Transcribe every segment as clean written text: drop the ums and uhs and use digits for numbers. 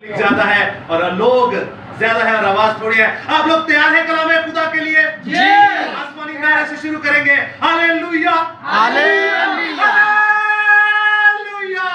ज्यादा है और लोग ज्यादा है और आवाज थोड़ी है। आप लोग तैयार हैं कलाम खुदा के लिए? जी। आसमानी नारे से शुरू करेंगे। Hallelujah hallelujah hallelujah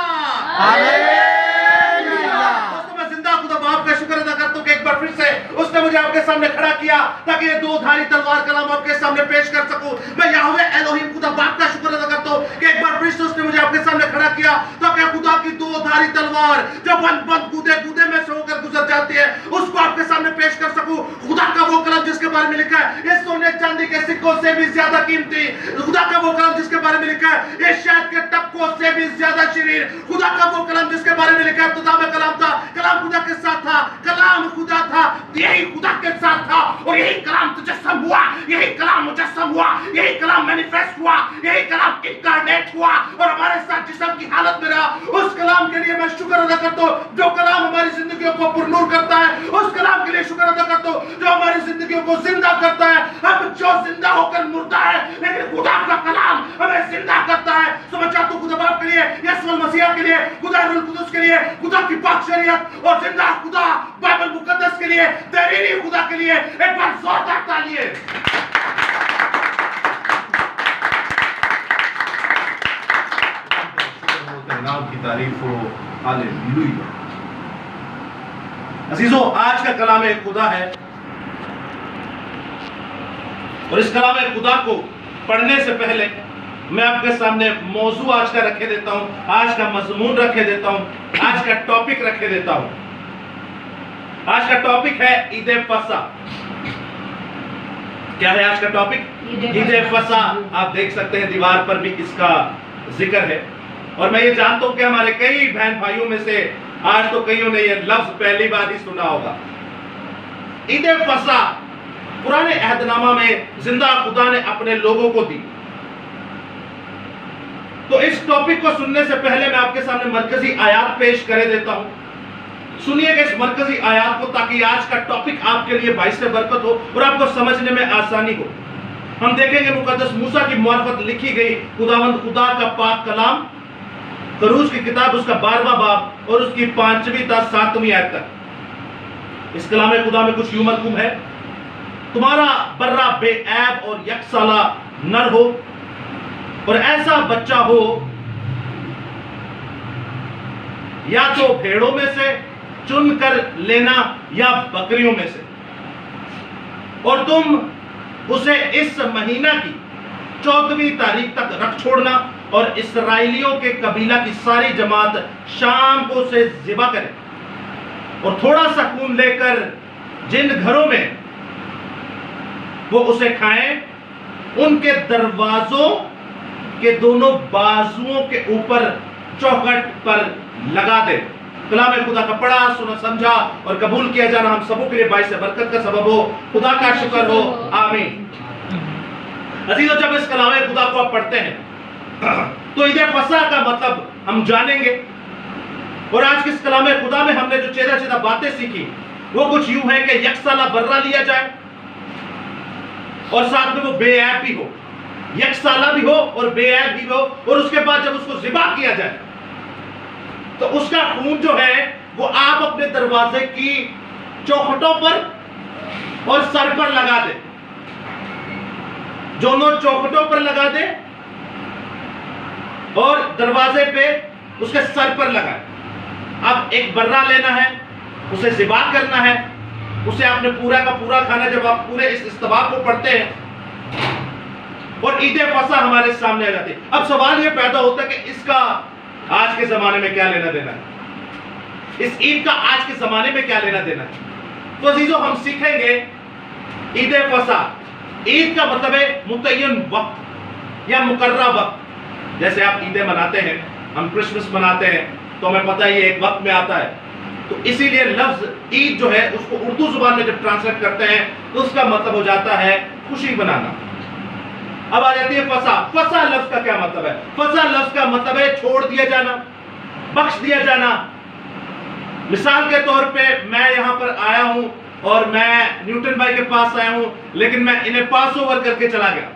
hallelujah. दोस्तों, मैं जिंदा खुदा बाप का शुक्र अदा करता हूं कि एक बार फिर से उसने मुझे आपके सामने खड़ा किया ताकि ये दो धारी तलवार कलाम आपके सामने पेश कर सकूं। मैं यहोवा एलोहिम खुदा बाप का शुक्र अदा करता हूं कि एक बार फिर से उसने मुझे आपके सामने खड़ा किया ताकि खुदा की दो धारी तलवार जो बंद कूदे कूदे में से होकर गुजर जाती है उसको आपके सामने पेश कर सकूं। खुदा का वो कलम जिसके बारे में लिखा है ये सोने चांदी के सिक्कों से भी ज्यादा कीमती, खुदा का वो कलम जिसके बारे में लिखा है ये शहद के टपकों से भी ज्यादा शरीर, खुदा का वो कलम जिसके बारे में लिखा है खुदा में कलाम था, कलाम खुदा के साथ था, कलाम खुदा था, यही खुदा के साथ था और यही कलाम तजस्सुम हुआ, यही कलाम मुजस्सम हुआ, यही कलाम मैनिफेस्ट हुआ, यही कलाम इनकार्नेट हुआ और हमारे साथ जिस्म की हालत में रहा। उस कलाम के लिए मैं शुक्र अदा करता हूं जो कलाम हमारी जिंदगियों को पुरनूर करता है। उस कलाम के लिए शुक्र अदा करता हूं जो हमारी जिंदगियों को जिंदा करता है। हम जो जिंदा होकर मुर्दा है लेकिन खुदा का कलाम हमें जिंदा करता है। तो मैं चाहता हूं खुदा बाप के लिए, यीशु मसीह के लिए, खुदा रूह कुदस के लिए, खुदा की पाक शरीयत और जिंदा खुदा बाइबल मुकद्दस के लिए, तहरीरी खुदा के लिए एक बार जोरदार तालियां। नाम की तारीफ हो। हालेलुया। अजीजों, आज का कलाम खुदा है और इस कलाम खुदा को पढ़ने से पहले मैं आपके सामने मौजू आज का रखे देता हूं, आज का मजमून रखे देता हूं, आज का टॉपिक रखे देता हूं। आज का टॉपिक है ईद फसा। क्या है आज का टॉपिक? ईद फसा। आप देख सकते हैं दीवार पर भी इसका जिक्र है और मैं ये जानता हूं कि हमारे कई बहन भाइयों में से आज तो कईयों ने यह लफ्ज पहली बार ही सुना होगा। ईद फसा पुराने अहदनामा में जिंदा खुदा ने अपने लोगों को दी। तो इस टॉपिक को सुनने से पहले मैं आपके सामने मरकजी आयात पेश करे देता हूं। सुनिएगा इस मरकजी आयात को ताकि आज का टॉपिक आपके लिए बाइस बरकत हो और आपको समझने में आसानी हो। हम देखेंगे मुकद्दस मूसा की मार्फत लिखी गई खुदावंद खुदा का पाक कलाम, खरूज की किताब उसका 12वां बाब और उसकी 5वीं ता 7वीं आयत तक। इस कलाम खुदा में कुछ यूं मरकूम है, तुम्हारा बर्रा बेऐब और यकसाला नर हो और ऐसा बच्चा हो या तो भेड़ों में से चुन कर लेना या बकरियों में से, और तुम उसे इस महीना की 14वीं तारीख तक रख छोड़ना और इस्राएलियों के कबीला की सारी जमात शाम को उसे ज़िबा करे और थोड़ा सा खून लेकर जिन घरों में वो उसे खाएं उनके दरवाजों के दोनों बाजुओं के ऊपर चौखट पर लगा दे। कलाम खुदा का पढ़ा, सुना, समझा और कबूल किया जाना हम सबों के लिए बाइस बरकत का सबब हो। खुदा का शुक्र हो, आमीन। अजीजों, जब इस कलाम खुदा को आप पढ़ते हैं तो ईद फसा का मतलब हम जानेंगे और आज के इस कलाम खुदा में हमने जो चेदा बातें सीखी वो कुछ यूं है कि यकसाला बर्रा लिया जाए और साथ में वो बेऐब भी हो, यकसाला भी हो और बेऐब भी हो, और उसके बाद जब उसको ज़िबा किया जाए तो उसका खून जो है वो आप अपने दरवाजे की चौखटों पर और सर पर लगा दे, दोनों चौखटों पर लगा दे और दरवाजे पे उसके सर पर लगाए। अब एक बर्रा लेना है, उसे ज़िबा करना है, उसे आपने पूरा का पूरा खाना। जब आप पूरे इस इस्तबाब को पढ़ते हैं और ईद फसा हमारे सामने आ जाती है, अब सवाल यह पैदा होता है कि इसका आज के जमाने में क्या लेना देना है, इस ईद का आज के जमाने में क्या लेना देना है। तो अजीजों, हम सीखेंगे ईद फसा। ईद का मतलब है मुतय्यन वक्त या मुकर्रा वक्त। जैसे आप ईदें मनाते हैं, हम क्रिसमस मनाते हैं, तो हमें पता है ये एक वक्त में आता है, तो इसीलिए लफ्ज ईद जो है उसको उर्दू जुबान में जब ट्रांसलेट करते हैं तो उसका मतलब हो जाता है खुशी मनाना। अब आ जाती है फसा। फसा लफ्ज का क्या मतलब है? फसा लफ्ज का मतलब है छोड़ दिया जाना, बख्श दिया जाना। मिसाल के तौर पे मैं यहां पर आया हूं और मैं न्यूटन भाई के पास आया हूं, लेकिन मैं इन्हें पास ओवर करके चला गया,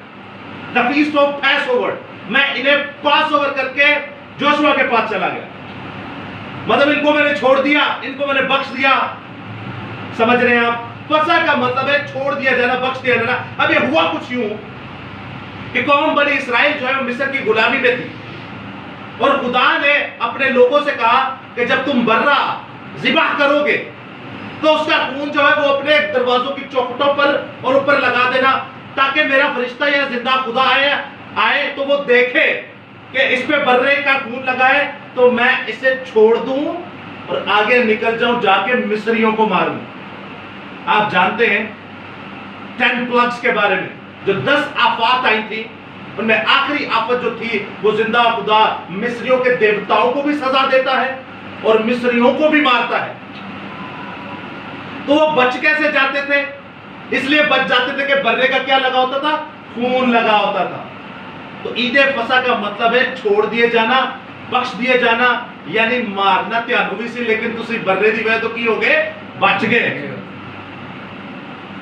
the feast of pass over, मैं इन्हें पास ओवर करके जोशुआ के पास चला गया। मतलब इनको मैंने छोड़ दिया, इनको मैंने बख्श दिया। समझ रहे हैं आप? फसह का मतलब है छोड़ दिया जाना, बख्श दिया जाना। अब ये हुआ कुछ यूं कि कौम बनी इसराइल जो है वो मिस्र की गुलामी में थी, और खुदा ने अपने लोगों से कहा कि जब तुम बर्रा ज़िबाह करोगे तो उसका खून जो है वो अपने दरवाजों की चौखटों पर और ऊपर लगा देना, ताकि मेरा फरिश्ता या जिंदा खुदा आए तो वो देखे कि इस पे बर्रे का खून लगा है, तो मैं इसे छोड़ दूं और आगे निकल जाऊं, जाके मिस्रियों को मारूं। आप जानते हैं 10 प्लग्स के बारे में, जो 10 आफत आई थी, उनमें आखिरी आफत जो थी वो जिंदा खुदा मिस्रियों के देवताओं को भी सजा देता है और मिस्रियों को भी मारता है। तो वो बच कैसे जाते थे? इसलिए बच जाते थे कि बर्रे का क्या लगा होता था? खून लगा होता था। तो ईद फसह का मतलब है छोड़ दिए जाना, बख्श दिए जाना, यानी मारना त्यानू भी सी, लेकिन तुसी बर्रे दी वजह तो की हो गए, बच गए।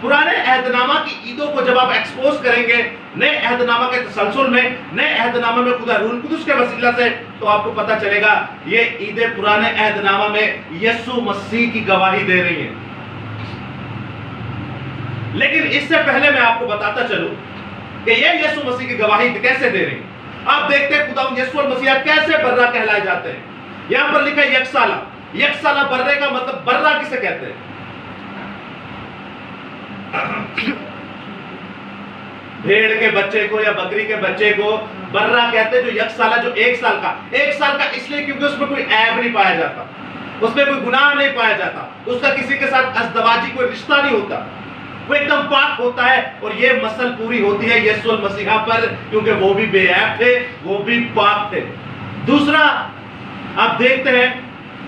पुराने अहदनामा की ईदों को जब आप एक्सपोज करेंगे नए अहदनामा के तसलसल में, नए अहदनामा में खुदा रूह कुदुस के वसीला से, तो आपको पता चलेगा ये ईदें पुराने अहदनामा में यीशु मसीह की गवाही दे रही हैं। लेकिन इससे पहले मैं आपको बताता चलूं कि ये यीशु मसीह की गवाही कैसे दे रही है। आप देखते हैं खुदा यीशु मसीह कैसे बर्रा कहलाए जाते हैं। यहां पर लिखा है यकसाला। यकसाला बर्रे का मतलब, बर्रा किसे कहते हैं? भेड़ के बच्चे को या बकरी के बच्चे को बर्रा कहते हैं। जो यकसाला, जो 1 साल का, 1 साल का इसलिए क्योंकि उसमें कोई ऐब नहीं पाया जाता, उसमें कोई गुनाह नहीं पाया जाता, उसका किसी के साथ अज़दवाजी कोई रिश्ता नहीं होता, वो एकदम पाक होता है। और ये मसल पूरी होती है यीशु मसीहा पर, क्योंकि वो भी बेऐब थे, वो भी पाक थे। दूसरा आप देखते हैं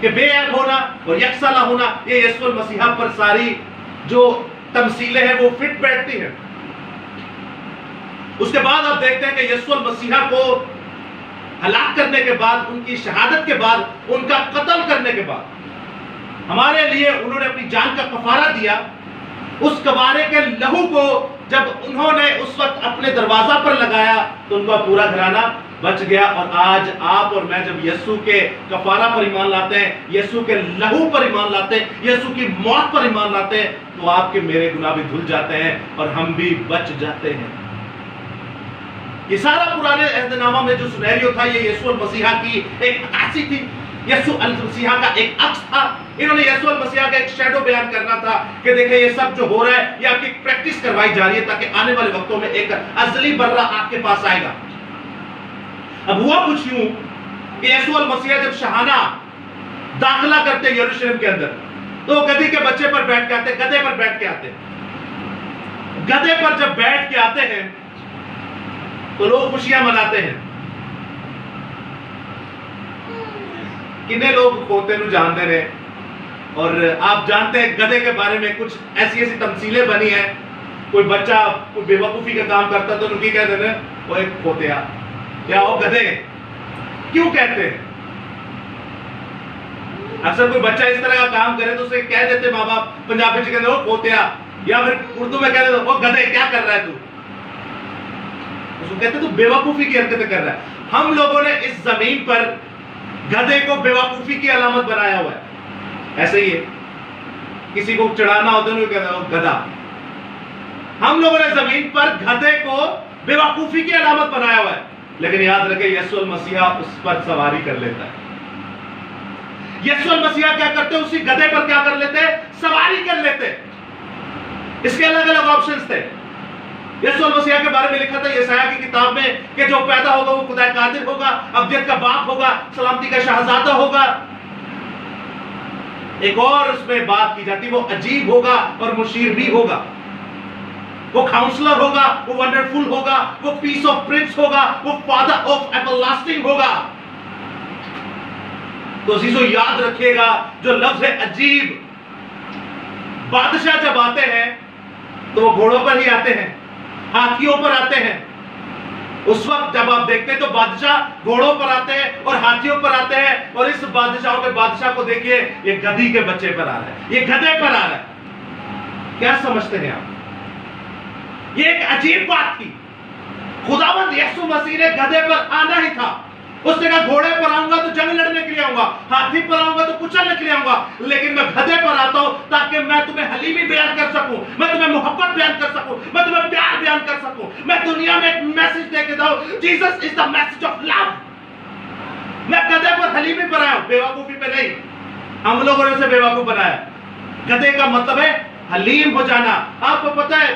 कि बेऐब होना और यकसाला होना, ये यीशु मसीहा पर सारी जो तमसीलें हैं वो फिट बैठती हैं। उसके बाद आप देखते हैं कि यीशु मसीहा को हलाक करने के बाद, उनकी शहादत के बाद, उनका कत्ल करने के बाद, हमारे लिए उन्होंने अपनी जान का कफारा दिया। उस कबारे के लहू को जब उन्होंने उस वक्त अपने दरवाजा पर लगाया तो उनका पूरा घराना बच गया। और आज आप और मैं जब यीशु के कफारा पर ईमान लाते हैं, यीशु के लहू पर ईमान लाते हैं, यीशु की मौत पर ईमान लाते हैं, तो आपके मेरे गुनाह भी धुल जाते हैं और हम भी बच जाते हैं। ये सारा पुराने अहदनामा में जो सुनहरियो था, ये यीशु मसीहा की एक अक्सी थी, यीशु मसीहा का एक अक्स था। इन्होंने यीशु मसीहा का एक शैडो बयान करना था कि देखिए ये सब जो हो रहा है ये आपकी प्रैक्टिस करवाई जा रही है, ताकि आने वाले वक्तों में एक असली बर्रा आपके पास आएगा। अब हुआ कुछ यूं कि यीशु मसीहा जब शहाना दाखिला करते यरूशलेम के अंदर, तो गधी के बच्चे पर बैठ के आते, गधे पर बैठ के आते। गधे पर जब बैठ के आते हैं तो लोग खुशियां मनाते हैं। कितने लोग खोते नु जानते रहे, और आप जानते हैं गधे के बारे में कुछ ऐसी ऐसी तमसीलें बनी है। कोई बच्चा कोई बेवकूफी का काम करता तो उनकी कहते हैं वो एक खोतिया या वो गधे। क्यों कहते हैं? अक्सर कोई बच्चा इस तरह का काम करे तो उसे कह देते माँ बाप, पंजाबी में कहते हो खोतिया, या फिर उर्दू में कहते वो गधे, क्या कर रहा है तू? उसको कहते तू बेवकूफी की हरकतें कर रहा है। हम लोगों ने इस जमीन पर गधे को बेवकूफी की अलामत बनाया हुआ है। ऐसे ही है, किसी को चढ़ाना होता है कहते हो गधा। हम लोगों ने जमीन पर गधे को बेवकूफी की अलामत बनाया हुआ है, लेकिन याद रखें यीशु मसीहा उस पर सवारी कर लेता है। यीशु मसीहा क्या करते? उसी गधे पर क्या कर लेते? सवारी कर लेते। इसके अलग अलग ऑप्शंस थे। यीशु मसीहा के बारे में लिखा था यशायाह की किताब में कि जो पैदा होगा वो खुदा कादिर होगा, अब्दियत का बाप होगा, सलामती का शहजादा होगा। एक और उसमें बात की जाती, वो अजीब होगा और मुशीर भी होगा, वो काउंसलर होगा, वो वंडरफुल होगा, वो पीस ऑफ प्रिंस होगा, वो फादर ऑफ एवरलास्टिंग होगा। तो अजीजों याद रखिएगा, जो लफ्ज है अजीब, बादशाह जब आते हैं तो वो घोड़ों पर ही आते हैं, हाथियों पर आते हैं। उस वक्त जब आप देखते हैं तो बादशाह घोड़ों पर आते हैं और हाथियों पर आते हैं, और इस बादशाहों के बादशाह को देखिए, ये गधी के बच्चे पर आ रहा है, ये गधे पर आ रहा है। क्या समझते हैं आप? ये एक अजीब बात थी। खुदावंद यीशु मसीह ने गधे पर आना ही था, उसने कहा घोड़े पर आऊंगा तो जंग लड़ने के लिए आऊंगा, हाथी पर आऊंगा तो कुचलने के लिए आऊंगा, लेकिन मैं गधे पर आता हूं ताकि मैं तुम्हें हलीमी बयान कर सकूं, मैं तुम्हें मोहब्बत बयान कर सकूं, मैं तुम्हें प्यार बयान कर सकूं, मैं दुनिया में एक मैसेज देके दूं। Jesus is the message of love. मैं गधे पर हलीमी पर आया हूं, बेवकूफी पे नहीं। हम लोगों ने उसे बेवकूफ बनाया। गधे का मतलब है हलीम हो जाना। आपको पता है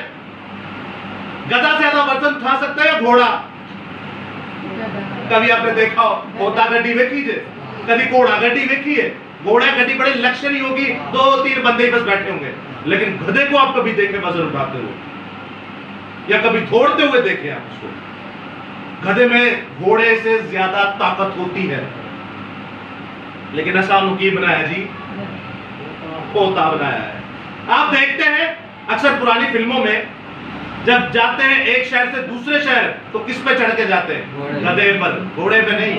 गधा ज्यादा वजन उठा सकता है या घोड़ा? कभी आपने देखा हो घोड़ा गड्डी देखी है, कभी घोड़ा गड्डी देखी है? घोड़ा गड्डी बड़ी लग्जरी होगी, 2-3 बंदे ही बस बैठे होंगे, लेकिन गधे को आप कभी देखे वजन उठाते हुए या कभी दौड़ते हुए देखे आप उसको? गधे में घोड़े से ज्यादा ताकत होती है, लेकिन ऐसा की बनाया जी, पोता बनाया है। आप देखते हैं अक्सर पुरानी फिल्मों में जब जाते हैं एक शहर से दूसरे शहर तो किस पे चढ़ के जाते हैं? गधे पर, घोड़े पे नहीं,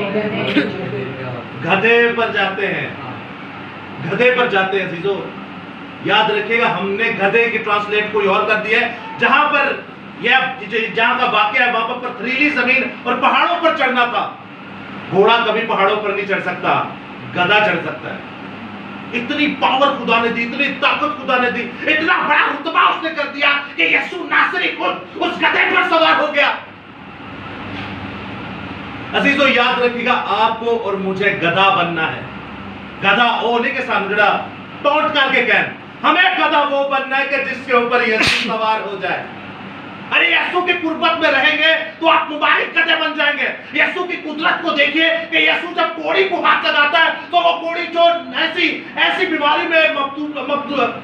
गधे पर जाते हैं, गधे पर जाते हैं। अजीजों याद रखिएगा, हमने गधे की ट्रांसलेट कोई और कर दिया है। जहां पर यह जहां का वाकया है वहां पर पथरीली जमीन और पहाड़ों पर चढ़ना था। घोड़ा कभी पहाड़ों पर नहीं चढ़ सकता, गधा चढ़ सकता है। इतनी पावर खुदा ने दी, इतनी ताकत खुदा ने दी, इतना बड़ा रुतबा उसने कर दिया कि यीशु नासरी खुद उस गधे पर सवार हो गया। अजीजों याद रखिएगा, आपको और मुझे गधा बनना है। गधा होने के साथ जरा टोंट करके कह, हमें गधा वो बनना है कि जिसके ऊपर यीशु सवार हो जाए। अरे यीशु की कुर्बत में रहेंगे तो आप मुबारक गधे बन जाएंगे। यीशु की कुदरत को देखिए कि यीशु जब कोड़ी को हाथ लगाता है तो वो कोड़ी जो ऐसी बीमारी में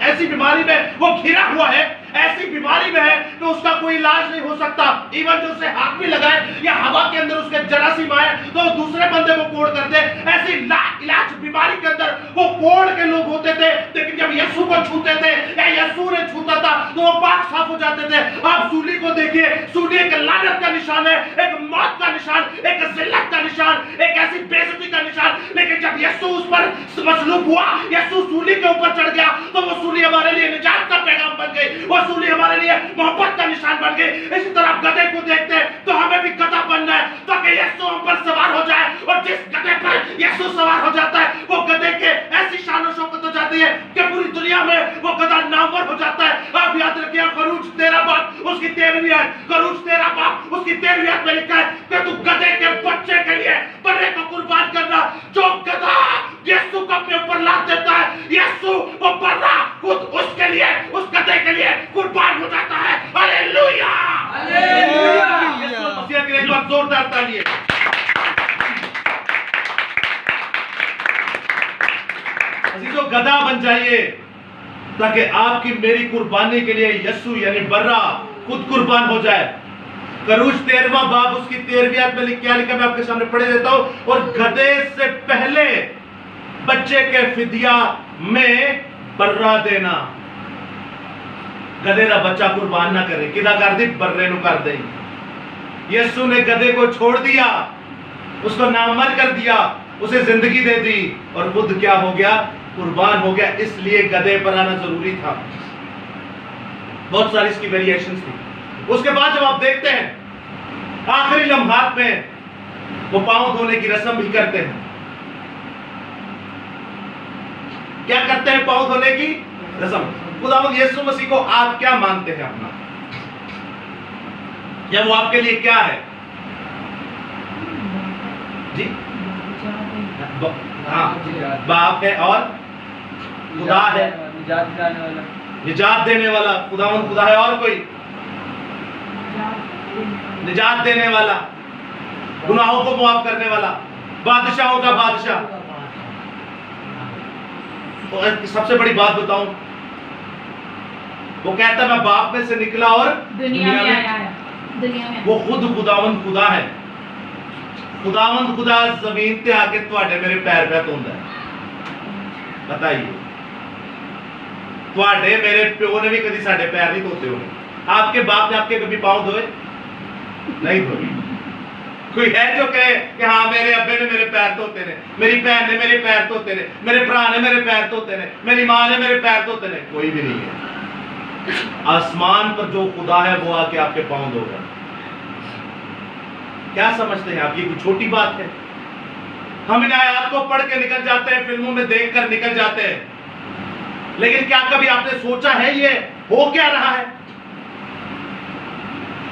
ऐसी बीमारी में वो घिरा हुआ है, ऐसी बीमारी में है कि उसका कोई इलाज नहीं हो सकता। इवन जो उसे हाथ भी लगाए या हवा के अंदर उसके जरासीम आए तो दूसरे बंदे को कोड़ कर दे। ऐसी इलाज बीमारी के अंदर वो कोड़ के लोग होते थे, लेकिन जब यीशु को छूते थे या यीशु ने छूता था तो वो पाक साफ हो जाते थे। आप सूली को देखिए, सूली एक लानत का निशान है, एक मौत का निशान, एक जिल्लत का निशान, एक ऐसी बेइज्जती का निशान। लेकिन जब यीशु उस पर मसलूब हुआ, यीशु सूली के ऊपर चढ़ गया तो वो सूली हमारे लिए निजात का पैगाम बन गई, वो सूली हमारे लिए मोहब्बत का निशान बन गई। इसी तरह गधे को देखते हैं तो हमें भी गधा बनना है ताकि यीशु हम पर सवार हो जाए, और जिस गधे पर यीशु सवार हो जाता है वो गधे के ऐसी शान और शौकत हो जाती है कि पूरी दुनिया में वो गधा नामवर हो जाता है। आप याद रखिए, खरूज 13 बाप उसकी 13वीं आयत, खरूज 13 बाप उसकी 13वीं आयत में लिखा है कि तू गधे के बच्चे के लिए बर्रे को कुर्बान करना। जो गधा यीशु को अपने ऊपर लाद देता है, यीशु वो बर्रा खुद उसके लिए, उस गधे के लिए कुर्बान हो जाता है। Hallelujah, hallelujah. मसीह के लिए एक बार जोरदार तालियां। अजीजों गधा बन जाइए ताकि आपकी मेरी कुर्बानी के लिए यीशु यानी बर्रा खुद कुर्बान हो जाए। करूज 13वां बाब उसकी 13वीं आयत में क्या लिखा, मैं आपके सामने पढ़े देता हूं। और गधे से पहले बच्चे के फिदिया में बर्रा देना। गधे का बच्चा कुर्बान ना करे, किदा कर दी, बर्रे नु कर दे। यीशु ने गधे को छोड़ दिया, उसको नामर कर दिया, उसे जिंदगी दे दी और खुद क्या हो गया, कुर्बान हो गया। इसलिए गधे पर आना जरूरी था। बहुत सारी इसकी वेरिएशंस थी। उसके बाद जब आप देखते हैं आखिरी लम्हात में वो पांव धोने की रस्म भी करते हैं। क्या करते हैं? पांव धोने की रस्म। खुदावंद यीशु मसीह को आप क्या मानते हैं अपना, या वो आपके लिए क्या है जी? हाँ, बाप है और खुदा है, निजात देने वाला। खुदावंद खुदा है और कोई? निजात देने वाला, गुनाहों को माफ करने वाला, बादशाहों का बादशाह। तो सबसे बड़ी बात बताऊं, वो कहता मैं बाप में से निकला और दुनिया में आया है। दुनिया में वो खुद खुदावंद खुदा है। खुदावंद खुदा जमीन ते आके तुहाडे मेरे पैर पे धोंदा है। बताइए, तुहाडे मेरे प्यो ने भी कभी साडे पैर नहीं धोते होंगे। आपके बाप ने आपके कभी पांव धोए? नहीं धोए। कोई है जो कहे कि हाँ मेरे अब्बे ने मेरे पैर धोते ने, मेरी बहन ने मेरे पैर धोते ने, मेरे भरा ने मेरे पैर धोते ने, मेरी माँ ने मेरे पैर धोते ने? कोई भी नहीं है। आसमान पर जो खुदा है वो आके आपके पांव धोगा। क्या समझते हैं आप? ये कोई छोटी बात है? हम इन आयत को पढ़ के निकल जाते हैं, फिल्मों में देखकर निकल जाते हैं, लेकिन क्या कभी आपने सोचा है ये हो क्या रहा है?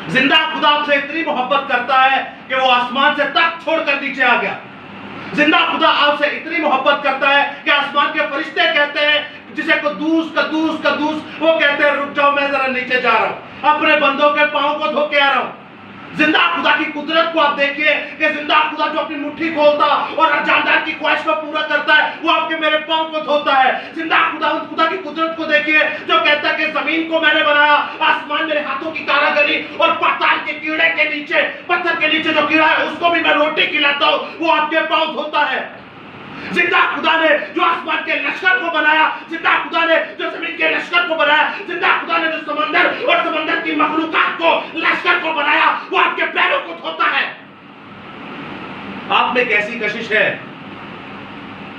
जिंदा खुदा आपसे इतनी मोहब्बत करता है कि वो आसमान से तख्त छोड़कर नीचे आ गया। जिंदा खुदा आपसे इतनी मोहब्बत करता है कि आसमान के फरिश्ते कहते हैं, जिसे कदूस कदूस कदूस, वो कहते हैं रुक जाओ, मैं जरा नीचे जा रहा हूं, अपने बंदों के पांव को धो के आ रहा हूं। जिंदा खुदा की कुदरत को आप देखिए कि जिंदा खुदा जो अपनी मुट्ठी खोलता और जानदार की ख्वाहिश को पूरा करता है, वो आपके मेरे पांव को धोता है। जिंदा खुदा की कुदरत को देखिए जो कहता है कि जमीन को मैंने बनाया, आसमान मेरे हाथों की कारागरी, और पाताल के कीड़े के नीचे, पत्थर के नीचे जो कीड़ा है उसको भी मैं रोटी खिलाता हूं, वो आपके पांव धोता है। जिंदा खुदा ने जो आसमान के लश्कर को बनाया, जिंदा खुदा ने जो जमीन के लश्कर को बनाया, जिंदा खुदा ने जो समंदर और समंदर की मखलूकात को, लश्कर को बनाया, वो आपके पैरों को धोता है। आप में कैसी कशिश है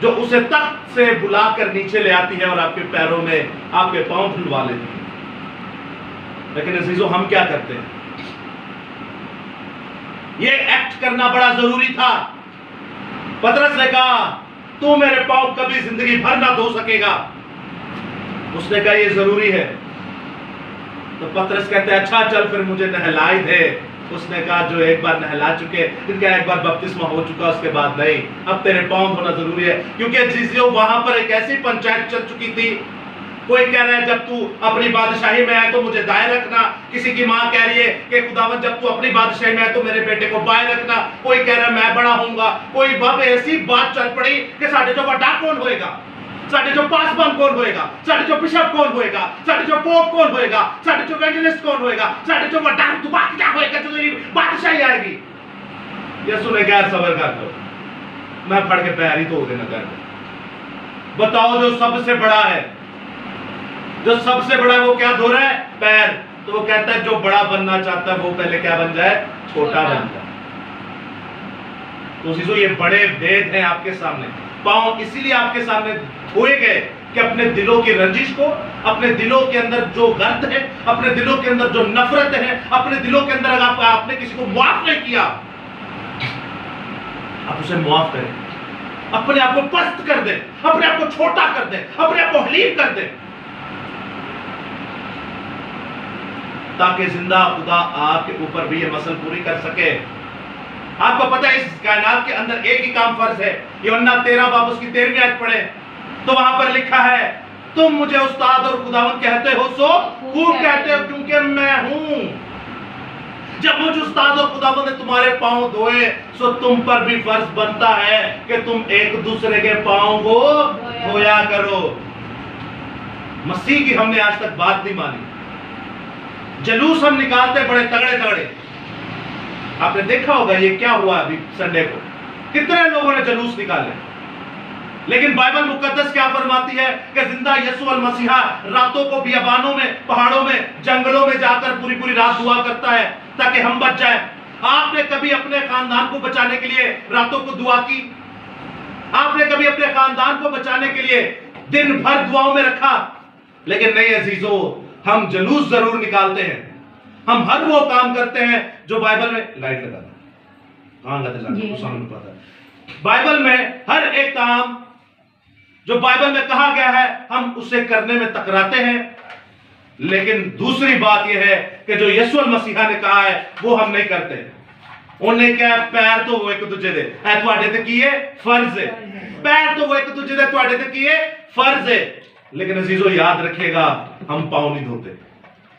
जो उसे तख्त से बुलाकर नीचे ले आती है और आपके पैरों में आपके पांव धुलवा लेती है। लेकिन अजीजों, हम क्या करते हैं? ये एक्ट करना बड़ा जरूरी था। पतरस ने कहा तू मेरे पांव कभी जिंदगी भर ना धो सकेगा। उसने कहा ये जरूरी है। तो पतरस कहते हैं अच्छा चल फिर मुझे नहलाई दे। उसने कहा जो एक बार नहला चुके, इनका एक बार बपतिस्मा हो चुका, उसके बाद नहीं, अब तेरे पांव धोना जरूरी है। क्योंकि जिससे वहां पर एक ऐसी पंचायत चल चुकी थी, कोई कह रहा है जब तू अपनी बादशाही में है तो मुझे दाएं रखना, किसी की मां कह रही है कि खुदावन जब तू अपनी बादशाही में है तो मेरे बेटे को बाएं रखना, कोई कह रहा है मैं बड़ा होऊंगा, कोई बाप ऐसी बात चल पड़ी कि साढ़े जो बड़ा कौन होएगा, साढ़े जो पासवान कौन होएगा, साढ़े जो बिशप कौन होएगा, साढ़े जो पोप कौन होएगा, साढ़े जो इवेंजलिस्ट कौन होएगा, साढ़े जो बड़ा दुबारा क्या होएगा जो तेरी बादशाही आएगी। यीशु ने कहा सबर कर दो, मैं फड़ के पैर ही धो देना कर दो। बताओ जो सबसे बड़ा है, जो सबसे बड़ा है वो क्या धो रहा है? पैर। तो वो कहता है जो बड़ा बनना चाहता है वो पहले क्या बन जाए? छोटा बन जाए। तो ये बड़े भेद हैं आपके सामने। पांव इसीलिए आपके सामने धोए गए कि अपने दिलों की रंजिश को, अपने दिलों के अंदर जो गर्द है, अपने दिलों के अंदर जो नफरत है, अपने दिलों के अंदर अगर आपने किसी को माफ नहीं किया, आप उसे माफ करें, अपने आप को पस्त कर दें, अपने आप को छोटा कर दें, अपने आप को हलीम कर दें, ताकि जिंदा खुदा आपके ऊपर भी ये मसल पूरी कर सके। आपको पता है इस कायनात के अंदर एक ही काम फर्ज है। यूहन्ना 13 बाब उसकी 13वीं आयत पढ़े तो वहां पर लिखा है तुम मुझे उस्ताद और खुदावंद कहते हो सो खूब कहते हो क्योंकि मैं हूं। जब मुझे उस्ताद और खुदावंद ने तुम्हारे पांव धोए सो तुम पर भी फर्ज बनता है कि तुम एक दूसरे के पांव को धोया करो। मसीह की हमने आज तक बात नहीं मानी। जलूस हम निकालते बड़े तगड़े तगड़े। आपने देखा होगा ये क्या हुआ अभी संडे को, कितने लोगों ने जलूस निकाले, लेकिन बाइबल मुकद्दस क्या फरमाती है कि जिंदा यीशु अल मसीहा रातों को बियाबानों में, पहाड़ों में, जंगलों में जाकर पूरी पूरी रात दुआ करता है ताकि हम बच जाएं। आपने कभी अपने खानदान को बचाने के लिए रातों को दुआ की? आपने कभी अपने खानदान को बचाने के लिए दिन भर दुआओं में रखा? लेकिन नहीं अजीजों, हम जलूस जरूर निकालते हैं। हम हर वो काम करते हैं जो बाइबल में, लाइट लगा कहां पता है, बाइबल में हर एक काम जो बाइबल में कहा गया है हम उसे करने में तकराते हैं। लेकिन दूसरी बात यह है कि जो यीशु मसीहा ने कहा है वो हम नहीं करते। उन्हें क्या पैर तो वो एक दूजे दे ਤੁਹਾਡੇ ਤੇ ਕੀ है फर्ज है, पैर तो वो एक दूजे दे ਤੁਹਾਡੇ ਤੇ ਕੀ है फर्ज है। लेकिन अजीजों याद रखिएगा हम पांव नहीं धोते।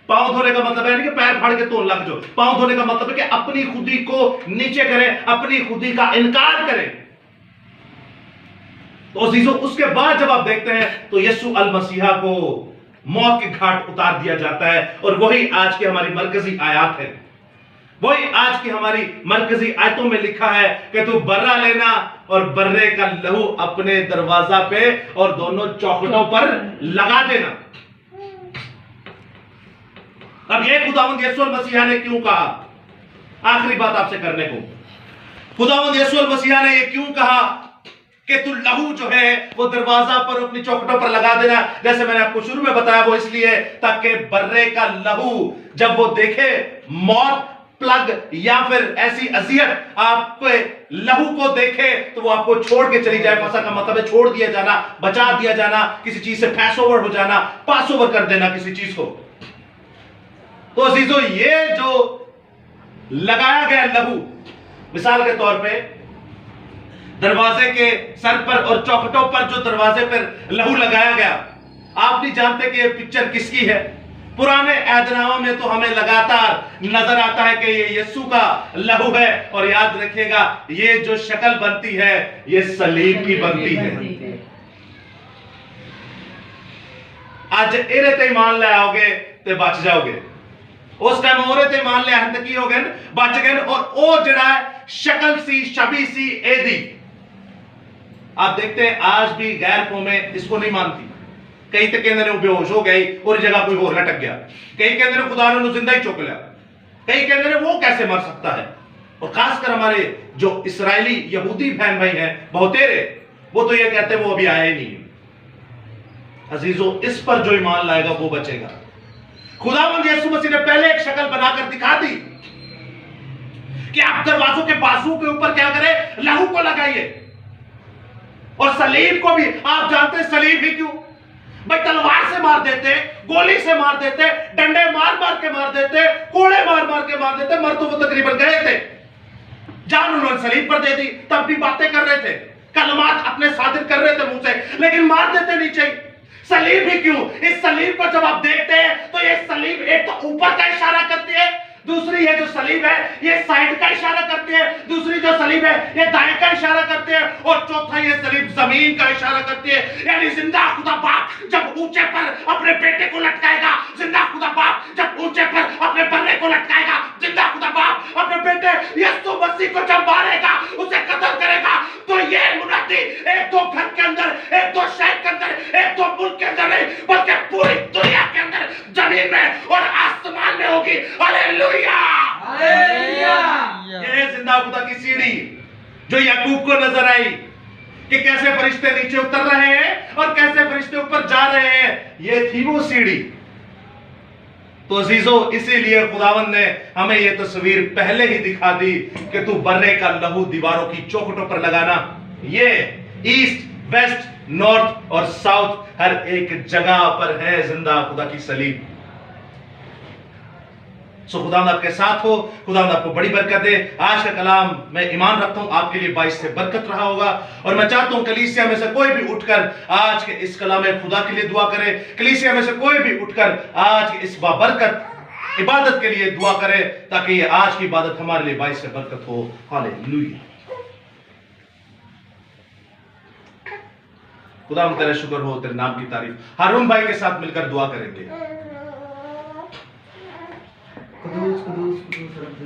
पांव धोने का मतलब है नहीं कि पैर फाड़ के तो लग जाओ। पांव धोने का मतलब है कि अपनी खुदी को नीचे करें, अपनी खुदी का इनकार करें। तो अजीजों उसके बाद जब आप देखते हैं तो यीशु अल मसीहा को मौत के घाट उतार दिया जाता है और वही आज की हमारी मरकजी आयत है। वही आज की हमारी मरकजी आयतों में लिखा है कि तू बर्रा लेना और बर्रे का लहू अपने दरवाजा पे और दोनों चौखटों पर लगा देना। अब ये खुदावंद यीशु मसीहा ने क्यों कहा? आखिरी बात आपसे करने को, खुदावंद यीशु मसीहा ने ये क्यों कहा कि तू लहू जो है वो दरवाजा पर अपनी चौखटों पर लगा देना? जैसे मैंने आपको शुरू में बताया वो इसलिए ताकि बर्रे का लहू जब वो देखे मौत प्लग या फिर ऐसी अजियत आपके लहू को देखे तो वो आपको छोड़ के चली जाए। फसा का मतलब है छोड़ दिया जाना, बचा दिया जाना, किसी चीज से पैस ओवर हो जाना, पास ओवर कर देना किसी चीज को। तो अजीजों, ये जो लगाया गया लहू, मिसाल के तौर पे दरवाजे के सर पर और चौखटों पर जो दरवाजे पर लहू लगाया गया, आप नहीं जानते कि ये पिक्चर किसकी है। पुराने अहदनामा में तो हमें लगातार नजर आता है कि ये यीशु का लहू है, और याद रखिएगा ये जो शक्ल बनती है ये सलीब की बनती है। आज एरे ते मान ले आओगे ते बच जाओगे, उस टाइम ओरे ते मान ले हंत की हो गए बच गए। और वो जड़ा शक्ल सी छवि सी एदी, आप देखते हैं आज भी गैर कौमें इसको नहीं मानती। कई तो कहते हैं बेहोश हो गई और जगह कोई और लटक गया, कई कहते हैं खुदा ने जिंदा ही चुक लिया, कई कहते हैं वो कैसे मर सकता है। और खासकर हमारे जो इस्राएली यहूदी बहन भाई हैं बहुतेरे, वो तो ये कहते हैं वो अभी आया ही नहीं है। अजीजों, इस पर जो ईमान लाएगा वो बचेगा। खुदावंद यीशु मसीह ने पहले एक शक्ल बनाकर दिखा दी कि आप दरवाजों के बाजू के ऊपर क्या करें, लहू को लगाइए। और सलीब को भी आप जानते हैं, सलीब ही क्यों भाई, तलवार से मार देते, गोली से मार देते, डंडे मार मार के मार देते, कोड़े मार मार के मार देते, मर तो वो तकरीबन गए थे। जान उन्होंने सलीब पर दे दी, तब भी बातें कर रहे थे, कलमात अपने सादिर कर रहे थे मुंह से, लेकिन मार देते नीचे। सलीब ही क्यों? इस सलीब को जब आप देखते हैं तो ये सलीब एक तो ऊपर का इशारा करती है, दूसरी ये जो सलीब है ये साइड का इशारा करती है, दूसरी जो सलीब है ये दाएं का इशारा करती है, और चौथा ये सलीब जमीन का इशारा करती है। यानी जिंदा खुदा बाप जब ऊंचे पर अपने बेटे को लटकाएगा, जिंदा खुदा बाप जब ऊंचे पर अपने बर्रे को लटकाएगा, जिंदा खुदा बाप अपने बेटे यीशु मसीह को जब मारेगा, उसे कत्ल करेगा, तो ये मुनादी एक दो घर के अंदर, एक दो शहर के अंदर, एक दो मुल्क के अंदर नहीं, बल्कि पूरी दुनिया के अंदर, जमीन में और आसमान में होगी। हालेलुया! ये जिंदा खुदा की सीढ़ी जो याकूब को नजर आई कि कैसे फरिश्ते नीचे उतर रहे हैं और कैसे फरिश्ते ऊपर जा रहे हैं, ये थी वो सीढ़ी। तो अजीजों, इसीलिए खुदावंद ने हमें यह तस्वीर पहले ही दिखा दी कि तू बर्रे का लहू दीवारों की चौखटों पर लगाना। ये ईस्ट, वेस्ट, नॉर्थ और साउथ हर एक जगह पर है जिंदा खुदा की सलीब। सो खुदावंद आपके साथ हो, खुदावंद आपको बड़ी बरकत दे। आज का कलाम मैं ईमान रखता हूं आपके लिए बाइस से बरकत रहा होगा, और मैं चाहता हूं कलीसिया में से कोई भी उठकर आज के इस कलाम खुदा के लिए दुआ करे। कलीसिया में से कोई भी उठकर आज के इस बाबरकत इबादत के लिए दुआ करे, ताकि ये आज की इबादत हमारे लिए बाइस से बरकत हो। हालेलुया! खुदावंद तेरा शुक्र हो, तेरे नाम की तारीफ। हारून भाई के साथ मिलकर दुआ करेंगे। कुदूस कुदूस कुदूस रब